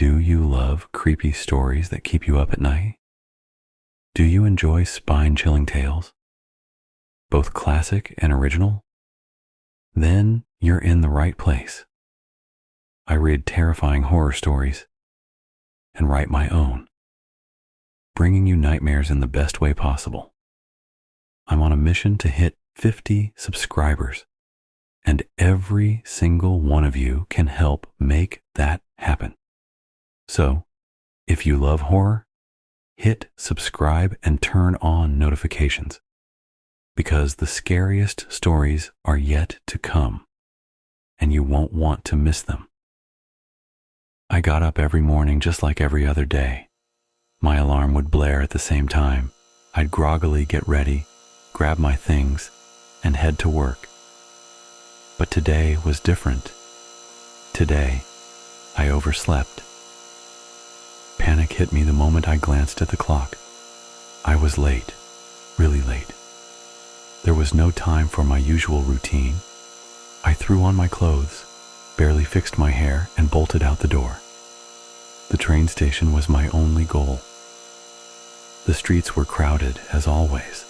Do you love creepy stories that keep you up at night? Do you enjoy spine-chilling tales, both classic and original? Then you're in the right place. I read terrifying horror stories and write my own, bringing you nightmares in the best way possible. I'm on a mission to hit 50 subscribers, and every single one of you can help make that happen. So, if you love horror, hit subscribe and turn on notifications, because the scariest stories are yet to come, and you won't want to miss them. I got up every morning just like every other day. My alarm would blare at the same time. I'd groggily get ready, grab my things, and head to work. But today was different. Today, I overslept. Panic hit me the moment I glanced at the clock. I was late, really late. There was no time for my usual routine. I threw on my clothes, barely fixed my hair, and bolted out the door. The train station was my only goal. The streets were crowded, as always.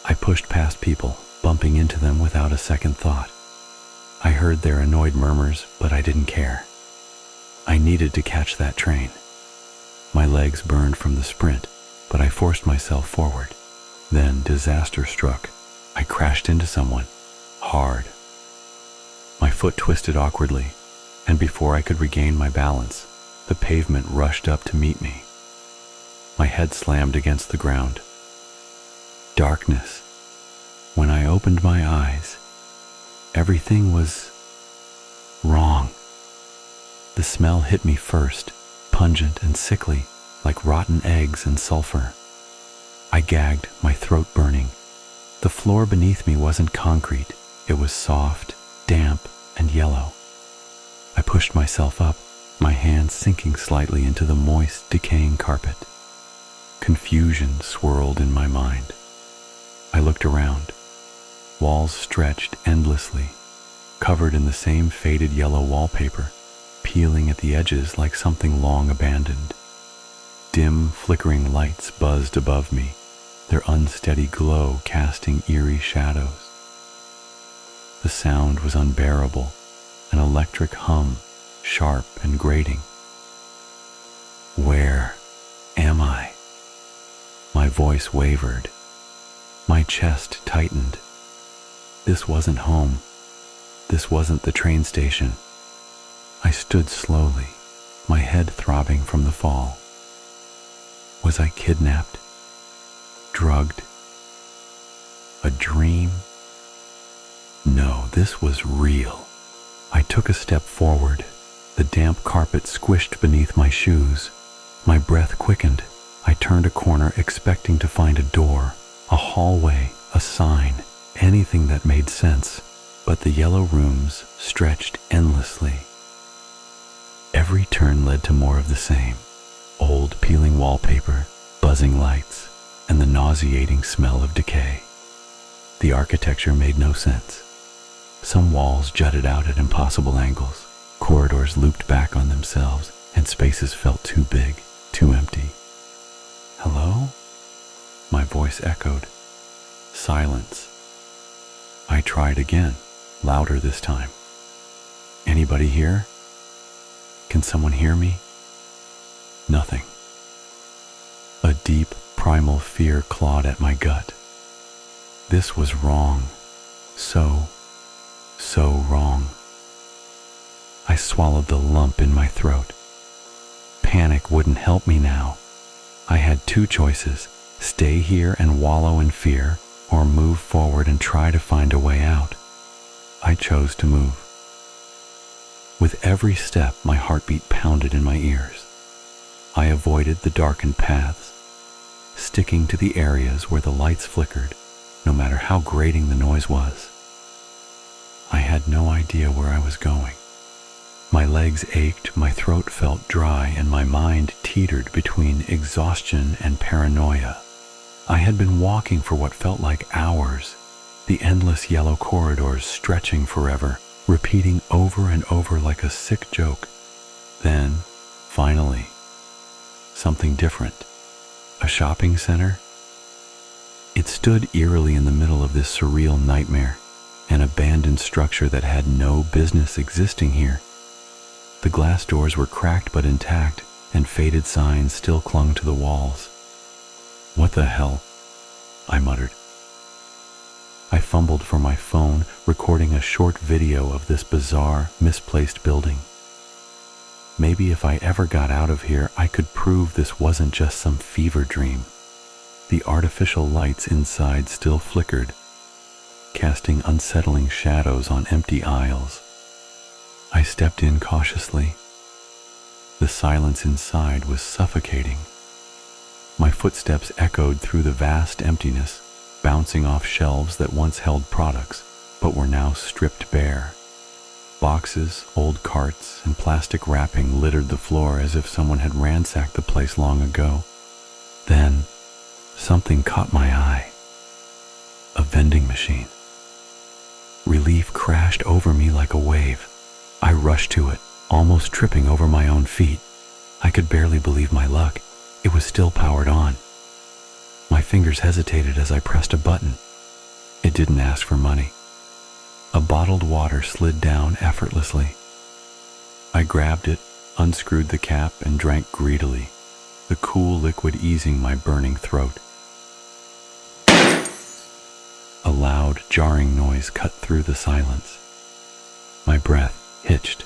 I pushed past people, bumping into them without a second thought. I heard their annoyed murmurs, but I didn't care. I needed to catch that train. My legs burned from the sprint, but I forced myself forward. Then disaster struck. I crashed into someone, hard. My foot twisted awkwardly, and before I could regain my balance, the pavement rushed up to meet me. My head slammed against the ground. Darkness. When I opened my eyes, everything was wrong. The smell hit me first, pungent and sickly, like rotten eggs and sulfur. I gagged, my throat burning. The floor beneath me wasn't concrete. It was soft, damp, and yellow. I pushed myself up, my hands sinking slightly into the moist, decaying carpet. Confusion swirled in my mind. I looked around. Walls stretched endlessly, covered in the same faded yellow wallpaper, peeling at the edges like something long abandoned. Dim, flickering lights buzzed above me, their unsteady glow casting eerie shadows. The sound was unbearable, an electric hum, sharp and grating. Where am I? My voice wavered. My chest tightened. This wasn't home. This wasn't the train station. I stood slowly, my head throbbing from the fall. Was I kidnapped? Drugged? A dream? No, this was real. I took a step forward. The damp carpet squished beneath my shoes. My breath quickened. I turned a corner expecting to find a door, a hallway, a sign, anything that made sense. But the yellow rooms stretched endlessly. Every turn led to more of the same. Old peeling wallpaper, buzzing lights, and the nauseating smell of decay. The architecture made no sense. Some walls jutted out at impossible angles. Corridors looped back on themselves, and spaces felt too big, too empty. Hello? My voice echoed. Silence. I tried again, louder this time. Anybody here? Can someone hear me? Nothing. A deep, primal fear clawed at my gut. This was wrong. So wrong. I swallowed the lump in my throat. Panic wouldn't help me now. I had two choices: stay here and wallow in fear, or move forward and try to find a way out. I chose to move. With every step, my heartbeat pounded in my ears. I avoided the darkened paths, sticking to the areas where the lights flickered, no matter how grating the noise was. I had no idea where I was going. My legs ached, my throat felt dry, and my mind teetered between exhaustion and paranoia. I had been walking for what felt like hours, the endless yellow corridors stretching forever, repeating over and over like a sick joke. Then, Finally, something different. A shopping center? It stood eerily in the middle of this surreal nightmare, an abandoned structure that had no business existing here. The glass doors were cracked but intact, and faded signs still clung to the walls. "What the hell?" I muttered. I fumbled for my phone, recording a short video of this bizarre, misplaced building. Maybe if I ever got out of here, I could prove this wasn't just some fever dream. The artificial lights inside still flickered, casting unsettling shadows on empty aisles. I stepped in cautiously. The silence inside was suffocating. My footsteps echoed through the vast emptiness, bouncing off shelves that once held products, but were now stripped bare. Boxes, old carts, and plastic wrapping littered the floor as if someone had ransacked the place long ago. Then, something caught my eye. A vending machine. Relief crashed over me like a wave. I rushed to it, almost tripping over my own feet. I could barely believe my luck. It was still powered on. My fingers hesitated as I pressed a button. It didn't ask for money. A bottled water slid down effortlessly. I grabbed it, unscrewed the cap, and drank greedily, the cool liquid easing my burning throat. A loud, jarring noise cut through the silence. My breath hitched.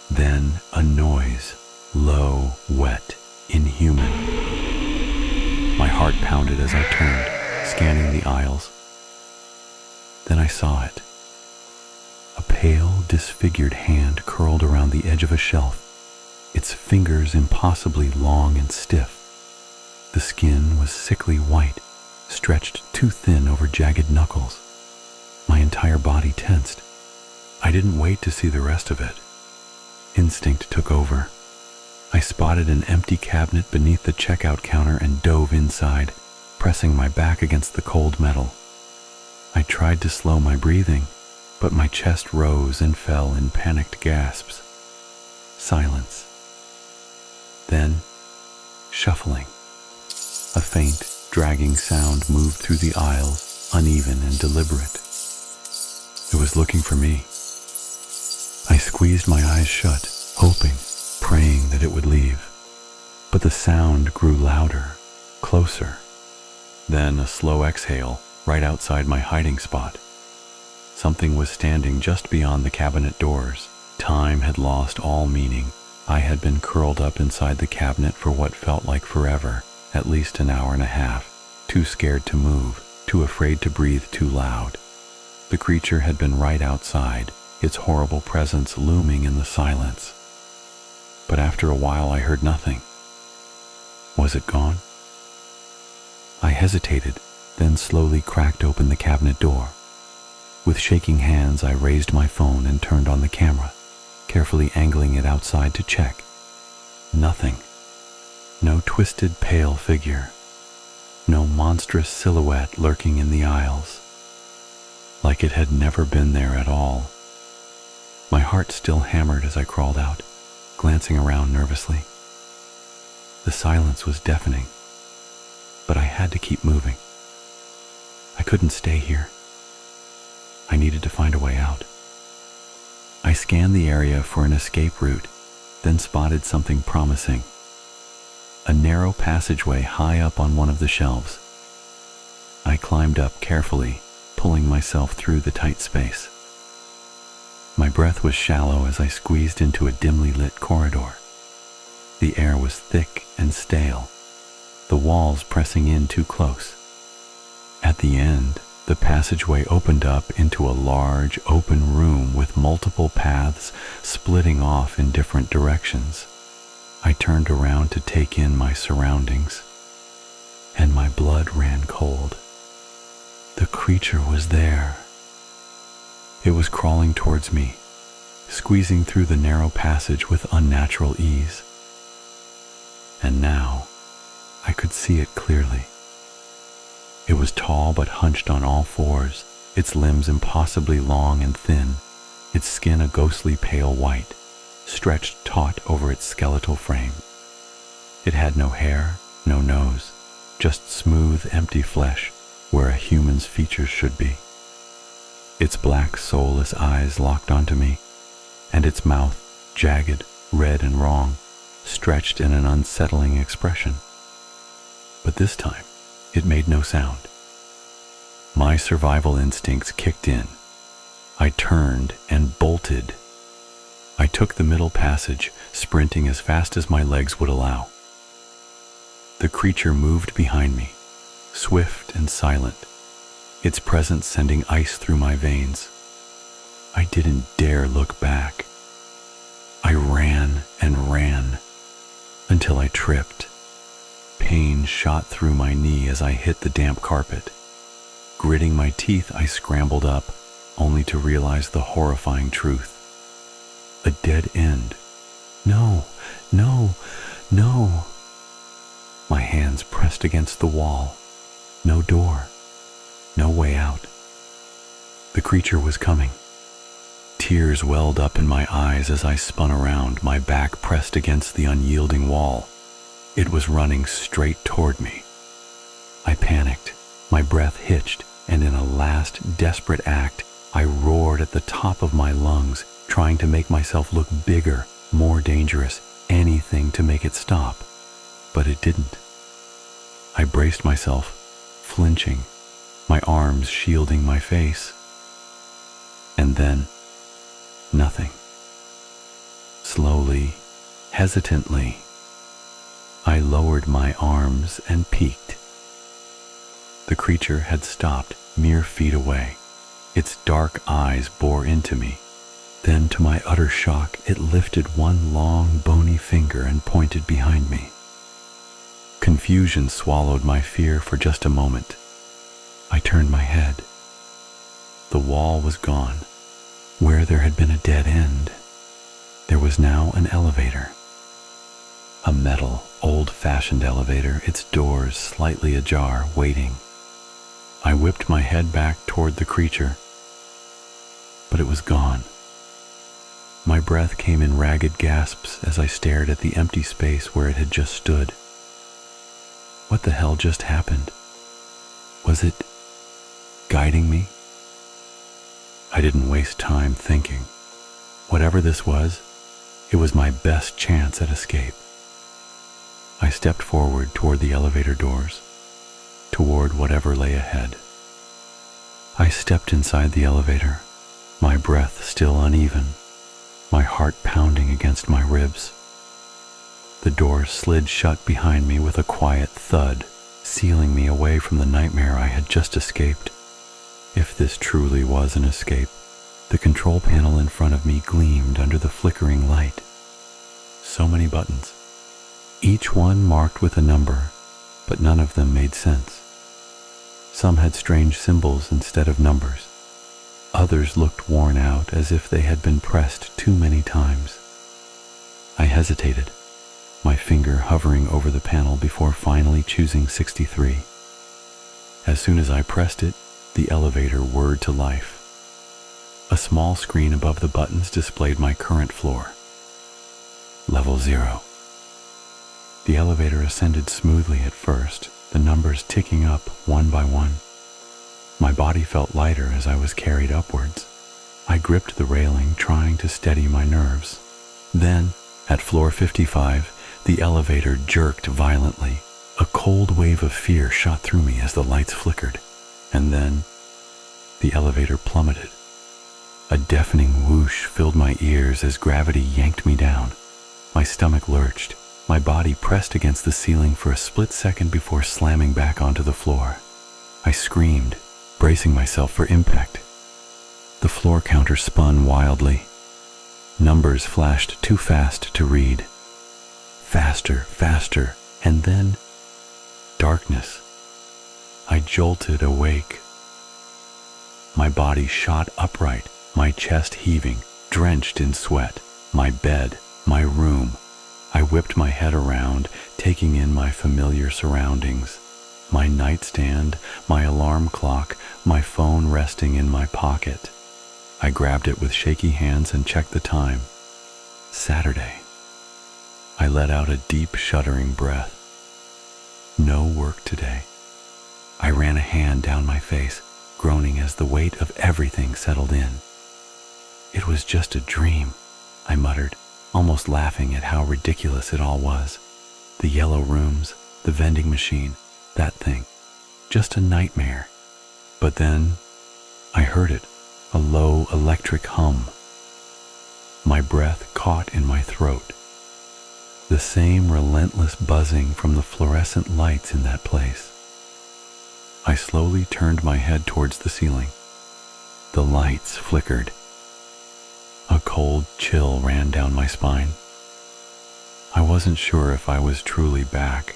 Then a noise, low, wet, inhuman. My heart pounded as I turned, scanning the aisles. Then I saw it. A pale, disfigured hand curled around the edge of a shelf, its fingers impossibly long and stiff. The skin was sickly white, stretched too thin over jagged knuckles. My entire body tensed. I didn't wait to see the rest of it. Instinct took over. I spotted an empty cabinet beneath the checkout counter and dove inside, pressing my back against the cold metal. I tried to slow my breathing, but my chest rose and fell in panicked gasps. Silence. Then, shuffling. A faint, dragging sound moved through the aisles, uneven and deliberate. It was looking for me. I squeezed my eyes shut, hoping, praying that it would leave. But the sound grew louder, closer. Then a slow exhale right outside my hiding spot. Something was standing just beyond the cabinet doors. Time had lost all meaning. I had been curled up inside the cabinet for what felt like forever, at least an hour and a half, too scared to move, too afraid to breathe too loud. The creature had been right outside, its horrible presence looming in the silence. But after a while I heard nothing. Was it gone? I hesitated, then slowly cracked open the cabinet door. With shaking hands, I raised my phone and turned on the camera, carefully angling it outside to check. Nothing. No twisted, pale figure. No monstrous silhouette lurking in the aisles. Like it had never been there at all. My heart still hammered as I crawled out, glancing around nervously. The silence was deafening, but I had to keep moving. I couldn't stay here. I needed to find a way out. I scanned the area for an escape route, then spotted something promising. A narrow passageway high up on one of the shelves. I climbed up carefully, pulling myself through the tight space. My breath was shallow as I squeezed into a dimly lit corridor. The air was thick and stale, the walls pressing in too close. At the end, the passageway opened up into a large, open room with multiple paths splitting off in different directions. I turned around to take in my surroundings, and my blood ran cold. The creature was there. It was crawling towards me, squeezing through the narrow passage with unnatural ease. And now, I could see it clearly. It was tall but hunched on all fours, its limbs impossibly long and thin, its skin a ghostly pale white. stretched taut over its skeletal frame. It had no hair, no nose, just smooth, empty flesh where a human's features should be. Its black, soulless eyes locked onto me, and its mouth, jagged, red and wrong, stretched in an unsettling expression. But this time, it made no sound. My survival instincts kicked in. I turned and bolted. I took the middle passage, sprinting as fast as my legs would allow. The creature moved behind me, swift and silent, its presence sending ice through my veins. I didn't dare look back. I ran and ran until I tripped. Pain shot through my knee as I hit the damp carpet. Gritting my teeth, I scrambled up, only to realize the horrifying truth. A dead end. No, no, no. My hands pressed against the wall. No door. No way out. The creature was coming. Tears welled up in my eyes as I spun around, my back pressed against the unyielding wall. It was running straight toward me. I panicked. My breath hitched, and in a last, desperate act, I roared at the top of my lungs, trying to make myself look bigger, more dangerous, anything to make it stop. But it didn't. I braced myself, flinching, my arms shielding my face. And then, nothing. Slowly, hesitantly, I lowered my arms and peeked. The creature had stopped mere feet away. Its dark eyes bore into me. Then, to my utter shock, it lifted one long, bony finger and pointed behind me. Confusion swallowed my fear for just a moment. I turned my head. The wall was gone. Where there had been a dead end, there was now an elevator. A metal, old-fashioned elevator, its doors slightly ajar, waiting. I whipped my head back toward the creature, but it was gone. My breath came in ragged gasps as I stared at the empty space where it had just stood. What the hell just happened? Was it guiding me? I didn't waste time thinking. Whatever this was, it was my best chance at escape. I stepped forward toward the elevator doors, toward whatever lay ahead. I stepped inside the elevator, my breath still uneven, my heart pounding against my ribs. The door slid shut behind me with a quiet thud, sealing me away from the nightmare I had just escaped. If this truly was an escape, the control panel in front of me gleamed under the flickering light. So many buttons, each one marked with a number, but none of them made sense. Some had strange symbols instead of numbers. Others looked worn out, as if they had been pressed too many times. I hesitated, my finger hovering over the panel before finally choosing 63. As soon as I pressed it, the elevator whirred to life. A small screen above the buttons displayed my current floor. Level 0. The elevator ascended smoothly at first, the numbers ticking up one by one. My body felt lighter as I was carried upwards. I gripped the railing, trying to steady my nerves. Then, at floor 55, the elevator jerked violently. A cold wave of fear shot through me as the lights flickered. And then, the elevator plummeted. A deafening whoosh filled my ears as gravity yanked me down. My stomach lurched. My body pressed against the ceiling for a split second before slamming back onto the floor. I screamed, bracing myself for impact. The floor counter spun wildly. Numbers flashed too fast to read. Faster, faster, and then darkness. I jolted awake. My body shot upright, my chest heaving, drenched in sweat. My bed, my room. I whipped my head around, taking in my familiar surroundings. My nightstand, my alarm clock, my phone resting in my pocket. I grabbed it with shaky hands and checked the time. Saturday. I let out a deep, shuddering breath. No work today. I ran a hand down my face, groaning as the weight of everything settled in. It was just a dream, I muttered, almost laughing at how ridiculous it all was. The yellow rooms, the vending machine, that thing. Just a nightmare. But then, I heard it, a low electric hum. My breath caught in my throat. The same relentless buzzing from the fluorescent lights in that place. I slowly turned my head towards the ceiling. The lights flickered. A cold chill ran down my spine. I wasn't sure if I was truly back,